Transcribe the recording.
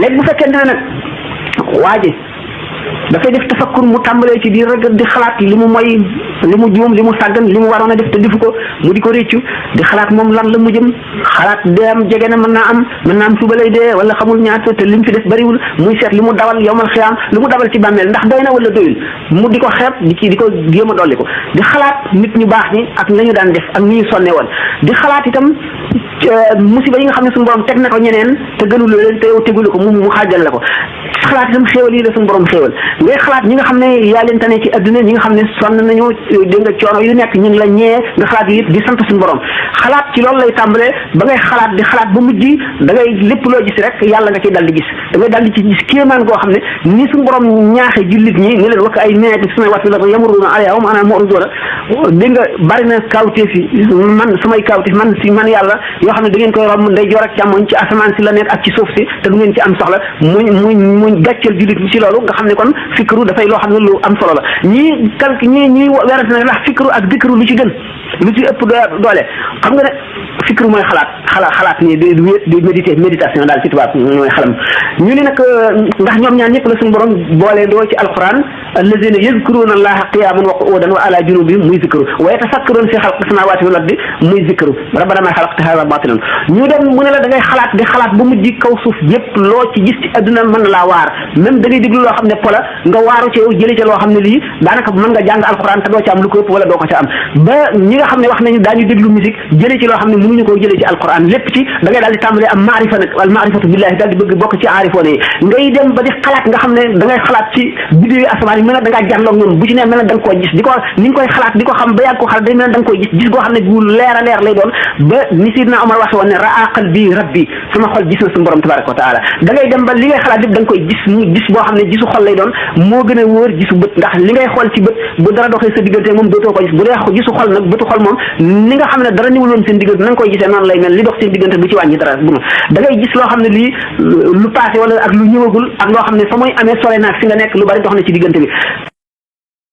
léegi bu fekkente ne nag waaje dafay def tafakkur mu tàmbalee ci biir rek di xalaat li mu moy li mu juum li mu sàggan li mu waroon a def te defu ko mu di ko réccu di xalaat moom lan la mu jëm xalaat deem jege na mën naa am suba lay dee wala xamul ñaata te li mu fi def bariwul muy seet li mu dawal yowmal xiyaam li mu dawal ci bàmmeel ndax doy na wala doyul mu di ko xeeb di ko jéem a dolli ko di xalaat nit ñu baax ñi ak nañu daan def ak ni ñu sonne woon di xalaat itam musiba yi nga xam ne suñu borom teg na ko ñeneen te gënulu leen te yow tegulu ko mu xaajal la ko xalaat itam xéewal yi la suñu borom xéewal ngay xalaat ñi nga xam ne yaa leen tane ci adduna ñi nga xam ne sonn nañu dégg nga coono yu nekk ñu ngi la ñee nga xalaat yi yëpp di sant suñu borom xalaat ci loolu lay tàmbalee ba ngay xalaat di xalaat ba mujj da ngay lépp loo gis rek yàlla nga ciy dal di gis da ngay dal di ci gis kéemaan koo xam ne ni suñu borom ñaaxe jullit ñi ne leen wakk ay neeti sumay wat fi la yamuruna alayha hum anha mu'riduna dégg nga bari na kawteef yi man samay kawteef man yàlla yoo xam ne da ngeen koy romb nday joor ak càmmoñ ci asamaan si la nekk ak ci suuf si te du ngeen ci am soxla muñ gàcceel jullit ñi ci loolu nga xam ne kon fikru dafay loo xam ne lu am solo la ñii werante nag ndax fikru ak dikru lu ci gën lu ci ëpp doole xam nga ne fikru mooy xalaat nii di méditation daal ci tubaab mooy xalam ñu ne nag ndax ñoom ñaan ñëpp la suñu borom boole doo ci alquran allazina yazkuruna allaha qiyaman wa qu'udan wa ala junubihim muy zikru wa yatafakkaruna fi xalqi samawati wal ardi muy zikru rabbana ma xalaqta hada batilan ñu dem mu ne la da ngay xalaat di xalaat ba mujj kaw suuf yëpp loo ci gis ci adduna mën na laa waar même da ngay déglu loo xam ne pola nga waaru ci yow jëlee ca loo xam ne lii daanaka mën nga jàng alquran te doo ci am lu ko ëpp wala doo ko ca am ba ñi nga xam ne wax nañu daañu déglu musique jëlee ci loo xam ne mënuñu koo jëlee ci alquran lépp ci da ngay daal di tàmbalee am maarifa nag wal maarifatu billahi daal di bëgg bokk ci aarifoone yi ngay dem ba di xalaat nga xam ne da ngay xalaat ci bidéo yi asamaan yi mel na da ngaa jànloog ñoom bu ci ne mel na da nga koo gis di ko ni nga koy xalaat di ko xam ba yàgg ko xalaat day mel na da nga koy gis goo xam ne bu leer a leer lay doon ba ni Sidna Omar waxe woon ne raa qalbi rabbi sama xol gis na suñu borom tabaraka wa taala da ngay dem ba li ngay xalaat yëpp da nga koy gis mu gis boo xam ne gisu xol lay doon moo gën a wóor gisu bët ndax li ngay xool ci bët bu dara doxee sa diggante moom dootoo ko gis bu dee gisu xol nag bëtu xol moom ni nga xam ne dara niwul woon seen diggante na nga koy gisee noonu lay mel li dox seen diggante du ci wàññi dara bu da ngay gis loo xam ne lii lu passé wala ak lu ñëwagul ak loo xam ne fa muy amee sore naag fi nga nekk lu bari dox na ci diggante bi